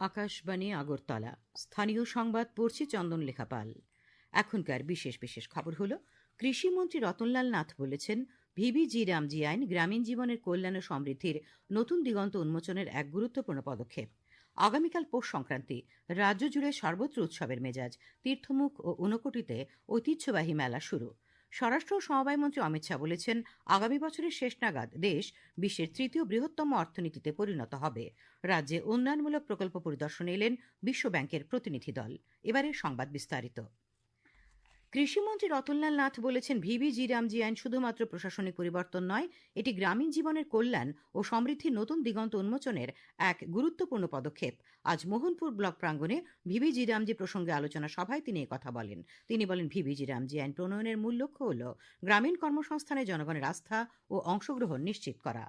আকাশবাণী আগরতলা স্থানীয় সংবাদ পড়ছি চন্দন লেখাপাল। এখনকার বিশেষ বিশেষ খবর হলো, কৃষিমন্ত্রী রতনলাল নাথ বলেছেন, ভিবিজি রামজি আইন গ্রামীণ জীবনের কল্যাণ ও সমৃদ্ধির নতুন দিগন্ত উন্মোচনের এক গুরুত্বপূর্ণ পদক্ষেপ। আগামীকাল পৌষ সংক্রান্তি, রাজ্য জুড়ে সর্বত্র উৎসবের মেজাজ। তীর্থমুখ ও ঊনকোটিতে ঐতিহ্যবাহী মেলা শুরু। স্বরাষ্ট্র ও সমবায় মন্ত্রী অমিত শাহ বলেছেন, আগামী বছরের শেষ নাগাদ দেশ বিশ্বের তৃতীয় বৃহত্তম অর্থনীতিতে পরিণত হবে। রাজ্যে উন্নয়নমূলক প্রকল্প পরিদর্শনে এলেন বিশ্ব ব্যাংকের প্রতিনিধি দল। এবারের সংবাদ বিস্তারিত। কৃষিমন্ত্রী রতনলাল নাথ বলেছেন, ভিবিজি রামজি আইন শুধুমাত্র প্রশাসনিক পরিবর্তন নয়, এটি গ্রামীণ জীবনের কল্যাণ ও সমৃদ্ধির নতুন দিগন্ত উন্মোচনের এক গুরুত্বপূর্ণ পদক্ষেপ। আজ মোহনপুর ব্লক প্রাঙ্গণে ভিবিজি রামজি প্রসঙ্গে আলোচনা সভায় তিনি কথা বলেন। তিনি বলেন, ভিবিজি রামজি আইন প্রণয়নের মূল লক্ষ্য হল গ্রামীণ কর্মসংস্থানে জনগণের আস্থা ও অংশগ্রহণ নিশ্চিত করা।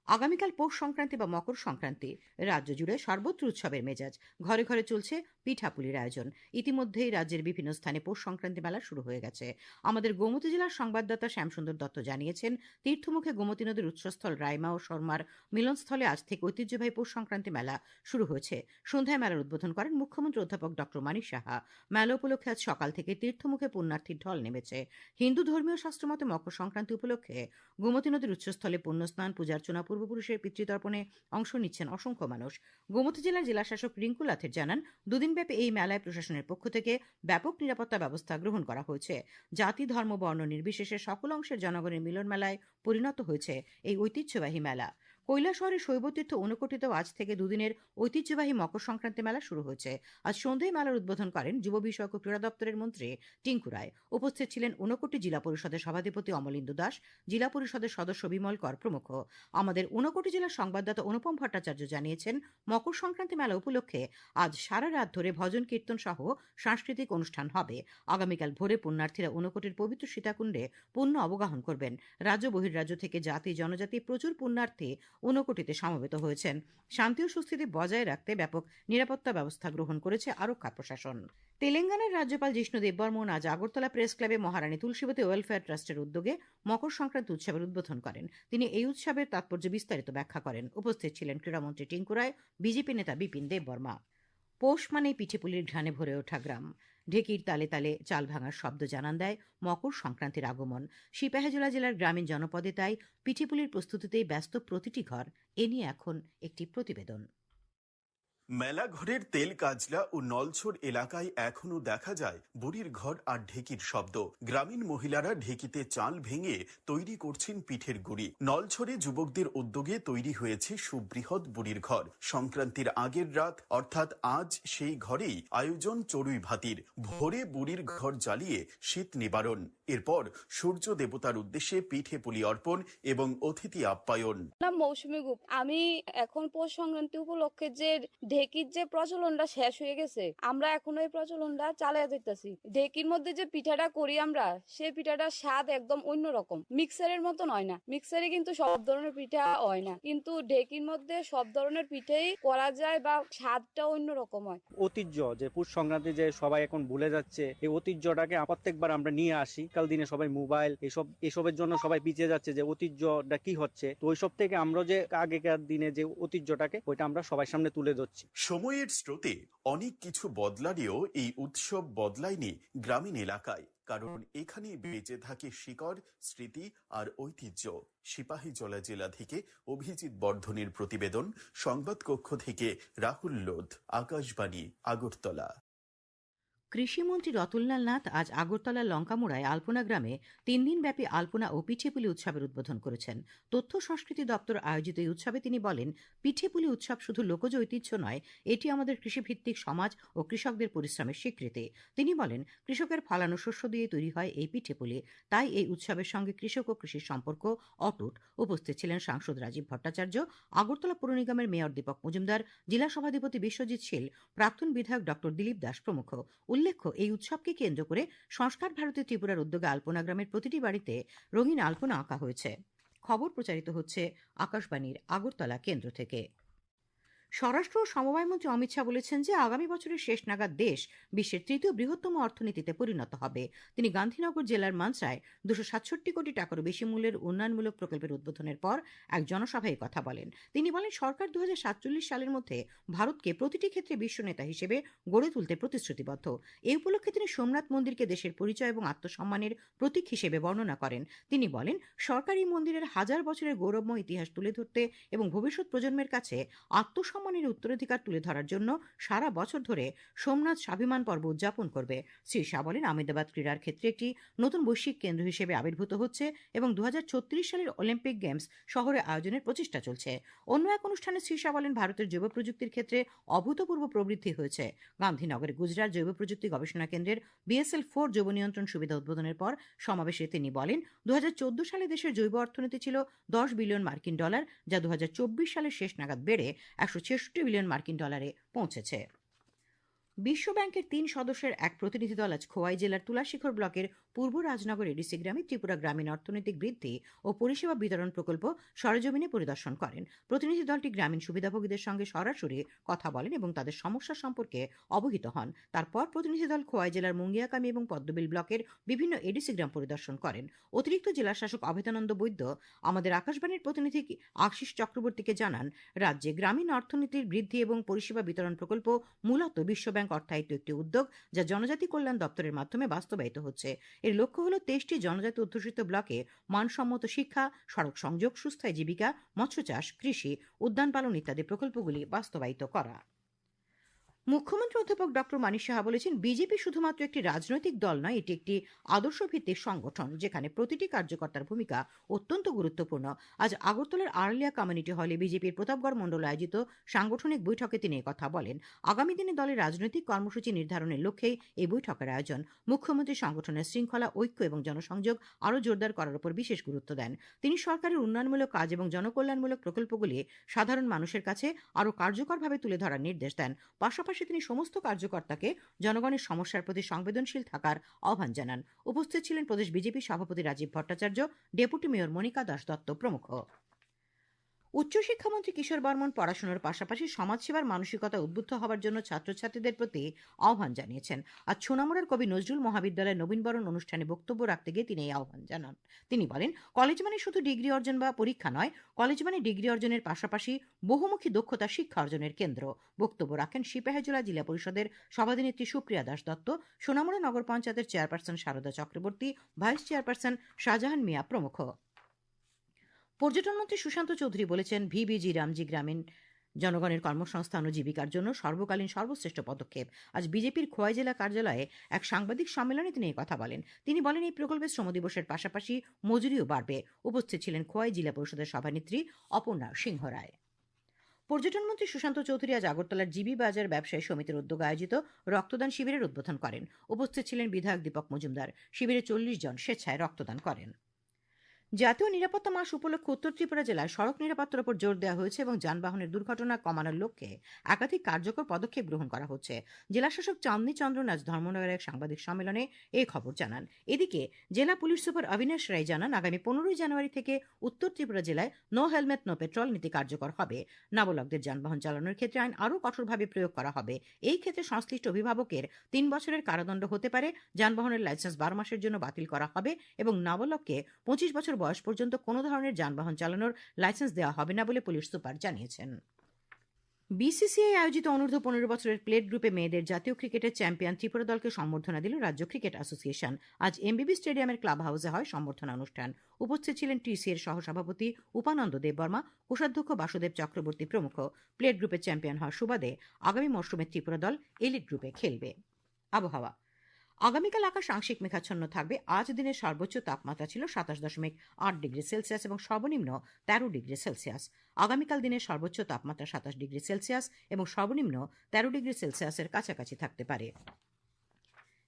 আগামীকাল পৌষ সংক্রান্তি বা মকর সংক্রান্তি, রাজ্য জুড়ে সর্বত্র উৎসবের মেজাজ। ঘরে ঘরে চলছে পিঠাপুলির আয়োজন। ইতিমধ্যেই রাজ্যের বিভিন্ন স্থানে পৌষ সংক্রান্তি মেলা শুরু হয়ে গেছে। আমাদের গোমতী জেলার সংবাদদাতা শ্যামসুন্দর দত্ত জানিয়েছেন, তীর্থমুখে গোমতী নদীর উৎসস্থল রাইমা ও শর্মার মিলনস্থলে আজ থেকে ঐতিহ্যবাহী পৌষ সংক্রান্তি মেলা শুরু হয়েছে। সন্ধ্যায় মেলার উদ্বোধন করেন মুখ্যমন্ত্রী অধ্যাপক ডক্টর মানিক সাহা। মেলা উপলক্ষে আজ সকাল থেকে তীর্থমুখে পুণ্যার্থীর ঢল নেমেছে। হিন্দু ধর্মীয় শাস্ত্রমতে মকর সংক্রান্তি উপলক্ষে গোমতী নদীর উৎসস্থলে পুণ্যস্নান, পূজার্চনা, পূর্বপুরুষের পিতৃতর্পণে অংশ নিচ্ছেন অসংখ্য মানুষ। গোমতী জেলার জেলাশাসক রিঙ্কু লাথের জানান, দুদিনব্যাপী এই মেলায় প্রশাসনের পক্ষ থেকে ব্যাপক নিরাপত্তা ব্যবস্থা গ্রহণ করা হয়েছে। জাতি, ধর্ম, বর্ণ নির্বিশেষে সকল অংশের জনগণের মিলন মেলায় পরিণত হয়েছে এই ঐতিহ্যবাহী মেলা। কৈলাসহরের শৈবতীর্থ ঊনকোটিতেও আজ থেকে দুদিনের ঐতিহ্যবাহী মকর সংক্রান্তি মেলা শুরু হয়েছে। আজ সন্ধ্যায় মেলার উদ্বোধন করেন যুব বিষয়ক ও ক্রীড়া দপ্তরের মন্ত্রী টিঙ্কু রায়। উপস্থিত ছিলেন ঊনকোটি জেলা পরিষদের সভাধিপতি অমলেন্দু দাস, জেলা পরিষদের সদস্য বিমল কর প্রমুখ। আমাদের ঊনকোটি জেলার সংবাদদাতা অনুপম ভট্টাচার্য জানিয়েছেন, মকর সংক্রান্তি মেলা উপলক্ষে আজ সারা রাত ধরে ভজন কীর্তন সহ সাংস্কৃতিক অনুষ্ঠান হবে। আগামীকাল ভোরে পুণ্যার্থীরা ঊনকোটির পবিত্র সীতাকুণ্ডে পুণ্য অবগাহন করবেন। রাজ্য বহির্রাজ্য থেকে জাতি জনজাতি প্রচুর পুণ্যার্থী ঊনকোটিতে সমবেত হয়েছেন। শান্তি ও সুস্থিতি বজায় রাখতে ব্যাপক নিরাপত্তা ব্যবস্থা গ্রহণ করেছে আরক্ষা প্রশাসন। তেলেঙ্গানার রাজ্যপাল জিষ্ণু দেববর্মন আজ আগরতলা প্রেস ক্লাবে মহারানী তুলসীবতী ওয়েলফেয়ার ট্রাস্টের উদ্যোগে মকর সংক্রান্তি উৎসবের উদ্বোধন করেন। তিনি এই উৎসবের তাৎপর্য বিস্তারিত ব্যাখ্যা করেন। উপস্থিত ছিলেন ক্রীড়ামন্ত্রী টিঙ্কু রায়, বিজেপি নেতা বিপিন দেববর্মা। পৌষ মানেই পিঠেপুলির ঘ্রাণে ভরে ওঠা গ্রাম। ঢেকির তালে তালে চাল ভাঙার শব্দ জানান দেয় মকর সংক্রান্তির আগমন। সিপাহীজলা জেলার গ্রামীণ জনপদে তাই পিঠেপুলির প্রস্তুতিতেই ব্যস্ত প্রতিটি ঘর। এ নিয়ে এখন একটি প্রতিবেদন। মেলাঘরের তেল কাজলা ও নলছড় এলাকায় এখনো দেখা যায় বুড়ির ঘর আর ঢেকির শব্দ। গ্রামীণ মহিলারা ঢেকিতে চাল ভেঙে তৈরি করছেন পিঠের গুঁড়ি। নলছড়ে যুবকদের উদ্যোগে তৈরি হয়েছে সুবৃহৎ বুড়ির ঘর। সংক্রান্তির আগের রাত অর্থাৎ আজ সেই ঘরেই আয়োজন চড়ুই ভাতির। ভোরে বুড়ির ঘর জ্বালিয়ে শীত নিবারণ, এরপর সূর্য দেবতার উদ্দেশ্যে পিঠে পুলি অর্পণ এবং অতিথি আপ্যায়ন। নাম মৌসুমী গুপ। আমি এখন পৌষ সংক্রান্তি উপলক্ষে যে ঢেকির যে প্রচলনটা শেষ হয়ে গেছে, আমরা এখন এই প্রচলনটা চালিয়ে যেতেছি। ঢেকির মধ্যে যে পিঠাটা করি আমরা, সেই পিঠাটার স্বাদ একদম অন্যরকম। মিক্সারের মতন হয় না। মিক্সারে কিন্তু সব ধরনের পিঠা হয় না, কিন্তু ঢেকির মধ্যে সব ধরনের পিঠাই করা যায় বা স্বাদটা অন্যরকম হয়। ঐতিহ্য যে পৌষ সংক্রান্তি যে সবাই এখন ভুলে যাচ্ছে, এই ঐতিহ্যটাকে প্রত্যেকবার আমরা নিয়ে আসি। কাল দিনে সবাই মোবাইল এসবের জন্য সবাই পিছিয়ে যাচ্ছে, যে ঐতিহ্যটা কি হচ্ছে। তো ওইসব থেকে আমরা যে আগেকার দিনে যে ঐতিহ্যটাকে ওইটা আমরা সবার সামনে তুলে ধরছি। সময়ের স্রোতে অনেক কিছু বদলালেও এই উৎসব বদলায়নি গ্রামীণ এলাকায়, কারণ এখানে বেঁচে থাকে শিকড়, স্মৃতি আর ঐতিহ্য। সিপাহীজলা জেলা থেকে অভিজিৎ বর্ধনের প্রতিবেদন, সংবাদ কক্ষ থেকে রাহুল লোধ, আকাশবাণী আগরতলা। কৃষিমন্ত্রী রতনলাল নাথ আজ আগরতলার লঙ্কামুড়ায় আলপনা গ্রামে 3 দিনব্যাপী আলপনা ও পিঠেপুলি উৎসবের উদ্বোধন করেছেন। তথ্য সংস্কৃতি দপ্তর আয়োজিত এই উৎসবে তিনি বলেন, পিঠেপুলি উৎসব শুধু লোকজ ঐতিহ্য নয়, এটি আমাদের কৃষিভিত্তিক সমাজ ও কৃষকদের পরিশ্রমের স্বীকৃতি। তিনি বলেন, কৃষকের ফলানো শস্য দিয়ে তৈরি হয় এই পিঠেপুলি, তাই এই উৎসবের সঙ্গে কৃষক ও কৃষির সম্পর্ক অটুট। উপস্থিত ছিলেন সাংসদ রাজীব ভট্টাচার্য, আগরতলা পৌর নিগমের মেয়র দীপক মজুমদার, জেলা সভাধিপতি বিশ্বজিৎ শীল, প্রাক্তন বিধায়ক ডক্টর দিলীপ দাস প্রমুখ। উল্লেখ্য, এই উৎসবকে কেন্দ্র করে সংস্কার ভারতী ত্রিপুরার উদ্যোগে আলপনা গ্রামের প্রতিটি বাড়িতে রঙিন আলপনা আঁকা হয়েছে। খবর প্রচারিত হচ্ছে আকাশবাণীর আগরতলা কেন্দ্র থেকে। স্বরাষ্ট্র ও সমবায় মন্ত্রী অমিত শাহ বলেছেন যে আগামী বছরের শেষ নাগাদ দেশ বিশ্বের তৃতীয় বৃহত্তম অর্থনীতিতে পরিণত হবে। তিনি গান্ধীনগর জেলার মানসায় 267 কোটি টাকারও বেশি মূল্যের উন্নয়নমূলক প্রকল্পের উদ্বোধনের পর এক জনসভায় কথা বলেন। তিনি বলেন, সরকার 2047 সালের মধ্যে ভারতকে প্রতিটি ক্ষেত্রে বিশ্ব নেতা হিসেবে গড়ে তুলতে প্রতিশ্রুতিবদ্ধ। এই উপলক্ষে তিনি সোমনাথ মন্দিরকে দেশের পরিচয় এবং আত্মসম্মানের প্রতীক হিসেবে বর্ণনা করেন। তিনি বলেন, সরকার এই মন্দিরের হাজার বছরের গৌরবময় ইতিহাস তুলে ধরতে এবং ভবিষ্যৎ প্রজন্মের কাছে আত্মসম্মানের উত্তরাধিকার তুলে ধরার জন্য সারা বছর ধরে সোমনাথ স্বাভিমান পর্ব উদযাপন করবে। শ্রী শাহ বলেন, আহমেদাবাদ ক্রীড়ার ক্ষেত্রে একটি নতুন বৈশ্বিক কেন্দ্র হিসেবে আবির্ভূত হচ্ছে এবং 2036 সালের অলিম্পিক গেমস শহরে আয়োজনের প্রচেষ্টা চলছে। অন্য এক অনুষ্ঠানে শ্রী শাহ বলেন, ভারতের জৈব প্রযুক্তির ক্ষেত্রে অভূতপূর্ব প্রবৃদ্ধি হয়েছে। গান্ধীনগরে গুজরাট জৈব প্রযুক্তি গবেষণা কেন্দ্রের BSL-4 জৈব নিয়ন্ত্রণ সুবিধা উদ্বোধনের পর সমাবেশে তিনি বলেন, 2014 সালে দেশের জৈব অর্থনীতি ছিল $10 বিলিয়ন, যা 2024 সালের শেষ নাগাদ বেড়ে $166 বিলিয়ন পৌঁছেছে। বিশ্ব ব্যাংকের 3 সদস্যের এক প্রতিনিধি দল আজ খোয়াই জেলার তুলাশিখর ব্লকের পূর্ব রাজনগর এডিসি গ্রামে ত্রিপুরা গ্রামীণ অর্থনৈতিক বৃদ্ধি ও পরিষেবা বিতরণ প্রকল্প সরেজমিনে পরিদর্শন করেন। প্রতিনিধি দলটি গ্রামীণ সুবিধাভোগীদের সঙ্গে সরাসরি কথা বলেন এবং তাদের সমস্যা সম্পর্কে অবহিত হন। তারপর প্রতিনিধি দল খোয়াই জেলার মুঙ্গিয়াকামি এবং পদ্মবিল ব্লকের বিভিন্ন এডিসি গ্রাম পরিদর্শন করেন। অতিরিক্ত জেলা শাসক অভেদানন্দ বৈদ্য আমাদের আকাশবাণীর প্রতিনিধি আশিস চক্রবর্তীকে জানান, রাজ্যে গ্রামীণ অর্থনীতির বৃদ্ধি এবং পরিষেবা বিতরণ প্রকল্প মূলত বিশ্ব ব্যাংক অর্থায়িত একটি উদ্যোগ, যা জনজাতি কল্যাণ দপ্তরের মাধ্যমে বাস্তবায়িত হচ্ছে। এর লক্ষ্য হল 23টি জনজাতি অধ্যুষিত ব্লকে মানসম্মত শিক্ষা, সড়ক সংযোগ, সুস্থায়ী জীবিকা, মৎস্য চাষ, কৃষি, উদ্যান পালন ইত্যাদি প্রকল্পগুলি বাস্তবায়িত করা। মুখ্যমন্ত্রী অধ্যাপক ডক্টর মানিক সাহা বলেছেন, বিজেপি শুধুমাত্র একটি রাজনৈতিক দল নয়, এটি একটি আদর্শভিত্তিক সংগঠন যেখানে প্রতিটি কার্যকর্তার ভূমিকা অত্যন্ত গুরুত্বপূর্ণ। আজ আগরতলার আড়লিয়া কমিউনিটি হলে বিজেপির প্রতাপগড় মণ্ডল আয়োজিত সাংগঠনিক বৈঠকে তিনি কথা বলেন। আগামী দিনে দলের রাজনৈতিক কর্মসূচি নির্ধারণের লক্ষ্যেই এই বৈঠকের আয়োজন। মুখ্যমন্ত্রী সংগঠনের শৃঙ্খলা, ঐক্য এবং জনসংযোগ আরও জোরদার করার উপর বিশেষ গুরুত্ব দেন। তিনি সরকারের উন্নয়নমূলক কাজ এবং জনকল্যাণমূলক প্রকল্পগুলি সাধারণ মানুষের কাছে আরও কার্যকরভাবে তুলে ধরার নির্দেশ দেন। পাশাপাশি তিনি সমস্ত কার্যকর্তাকে জনগণের সমস্যার প্রতি সংবেদনশীল থাকার আহ্বান জানান। উপস্থিত ছিলেন প্রদেশ বিজেপি সভাপতি রাজীব ভট্টাচার্য, ডেপুটি মেয়র মনিকা দাস দত্ত প্রমুখ। উচ্চশিক্ষামন্ত্রী কিশোর বর্মন পড়াশোনার পাশাপাশি সমাজসেবার মানসিকতা উদ্বুদ্ধ হওয়ার জন্য ছাত্রছাত্রীদের প্রতি আহ্বান জানিয়েছেন। আজ সোনামুড়ার কবি নজরুল মহাবিদ্যালয়ের নবীনবরণ অনুষ্ঠানে বক্তব্য রাখতে গিয়ে তিনি এই আহ্বান জানান। তিনি বলেন, কলেজ মানে শুধু ডিগ্রি অর্জন বা পরীক্ষা নয়, কলেজ মানে ডিগ্রি অর্জনের পাশাপাশি বহুমুখী দক্ষতা শিক্ষা অর্জনের কেন্দ্র। বক্তব্য রাখেন সিপাহীজলা জেলা পরিষদের সভাধিনেত্রী সুপ্রিয়া দাস দত্ত, সোনামুড়া নগর পঞ্চায়েতের chairperson Sharada Chakraborty, vice chairperson Shahjahan Mia প্রমুখ। পর্যটন মন্ত্রী সুশান্ত চৌধুরী বলেছেন, ভিবিজি রামজি গ্রামীণ জনগণের কর্মসংস্থান ও জীবিকার জন্য সর্বকালীন সর্বশ্রেষ্ঠ পদক্ষেপ। আজ বিজেপির খোয়াই জেলা কার্যালয়ে এক সাংবাদিক সম্মেলনে তিনি এই কথা বলেন। তিনি বলেন, এই প্রকল্পের শ্রম দিবসের পাশাপাশি মজুরিও বাড়বে। উপস্থিত ছিলেন খোয়াই জেলা পরিষদের সভানেত্রী অপর্ণা সিংহ রায়। পর্যটন মন্ত্রী সুশান্ত চৌধুরী আজ আগরতলার জিবি বাজার ব্যবসায়ী সমিতির উদ্যোগে আয়োজিত রক্তদান শিবিরের উদ্বোধন করেন। উপস্থিত ছিলেন বিধায়ক দীপক মজুমদার। শিবিরে 40 জন স্বেচ্ছায় রক্তদান করেন। জাতীয় নিরাপত্তা মাস উপলক্ষে উত্তর ত্রিপুরা জেলায় সড়ক নিরাপত্তার উপর জোর দেওয়া হয়েছে এবং যানবাহনের দুর্ঘটনা কমানোর লক্ষ্যে একাধিক কার্যকর পদক্ষেপ গ্রহণ করা হচ্ছে। জেলাশাসক চাঁদনী চন্দ্রন আজ ধর্মনগরের এক সাংবাদিক সম্মেলনে এই খবর জানান। এদিকে জেলা পুলিশ সুপার অবিনাশ রায় জানান, আগামী 15 জানুয়ারি থেকে উত্তর ত্রিপুরা জেলায় নো হেলমেট নো পেট্রোল নীতি কার্যকর হবে। নাবালকদের যানবাহন চালানোর ক্ষেত্রে আইন আরও কঠোরভাবে প্রয়োগ করা হবে। এই ক্ষেত্রে সংশ্লিষ্ট অভিভাবকের 3 বছরের কারাদণ্ড হতে পারে। যানবাহনের লাইসেন্স 12 মাসের জন্য বাতিল করা হবে এবং নাবালককে 25 বছর বয়স পর্যন্ত কোনো ধরনের যানবাহন চালানোর লাইসেন্স দেওয়া হবে না বলে পুলিশ সুপার জানিয়েছেন। বিসিসিআই আয়োজিত অনূর্ধ্ব 15 বছরের প্লেট গ্রুপে মেয়েদের জাতীয় ক্রিকেটের চ্যাম্পিয়ন ত্রিপুরা দলকে সম্বর্ধনা দিল রাজ্য ক্রিকেট অ্যাসোসিয়েশন। আজ এমবিবি স্টেডিয়ামের ক্লাব হাউসে হয় সম্বর্ধনা অনুষ্ঠান। উপস্থিত ছিলেন টিসি এর সহসভাপতি উপানন্দ দেববর্মা, কোষাধ্যক্ষ বাসুদেব চক্রবর্তী প্রমুখ। প্লেট গ্রুপে চ্যাম্পিয়ন হওয়ার সুবাদে আগামী মরশুমে ত্রিপুরা দল এলিট গ্রুপে খেলবে। আবহাওয়া, আগামীকাল আকাশ আংশিক মেঘাচ্ছন্ন থাকবে। আজ দিনের সর্বোচ্চ তাপমাত্রা ছিল 27.8 ডিগ্রি সেলসিয়াস এবং সর্বনিম্ন 13 ডিগ্রি সেলসিয়াস। আগামীকাল দিনের সর্বোচ্চ তাপমাত্রা 27 ডিগ্রি সেলসিয়াস এবং সর্বনিম্ন 13 ডিগ্রি সেলসিয়াসের কাছাকাছি থাকতে পারে।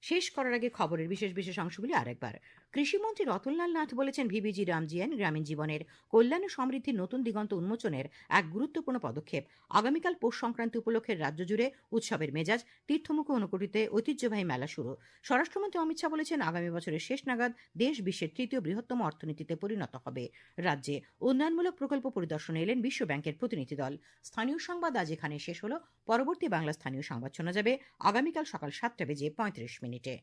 শেষ করার আগে খবরের বিশেষ বিশেষ অংশগুলি আরেকবার। কৃষিমন্ত্রী রতনলাল নাথ বলেছেন, ভিবিজি রামজি আইন গ্রামীণ জীবনের কল্যাণ ও সমৃদ্ধির নতুন দিগন্ত উন্মোচনের এক গুরুত্বপূর্ণ পদক্ষেপ। আগামীকাল পৌষ সংক্রান্তি উপলক্ষে রাজ্য জুড়ে উৎসবের মেজাজ, তীর্থমুখী ঊনকোটিতে ঐতিহ্যবাহী মেলা শুরু। স্বরাষ্ট্রমন্ত্রী অমিত শাহ বলেছেন, আগামী বছরের শেষ নাগাদ দেশ বিশ্বের তৃতীয় বৃহত্তম অর্থনীতিতে পরিণত হবে। রাজ্যে উন্নয়নমূলক প্রকল্প পরিদর্শনে এলেন বিশ্ব ব্যাংকের প্রতিনিধি দল। স্থানীয় সংবাদ আজ এখানে শেষ হলো। পরবর্তী বাংলা স্থানীয় সংবাদ শোনা যাবে আগামীকাল সকাল 7:35 মিনিটে।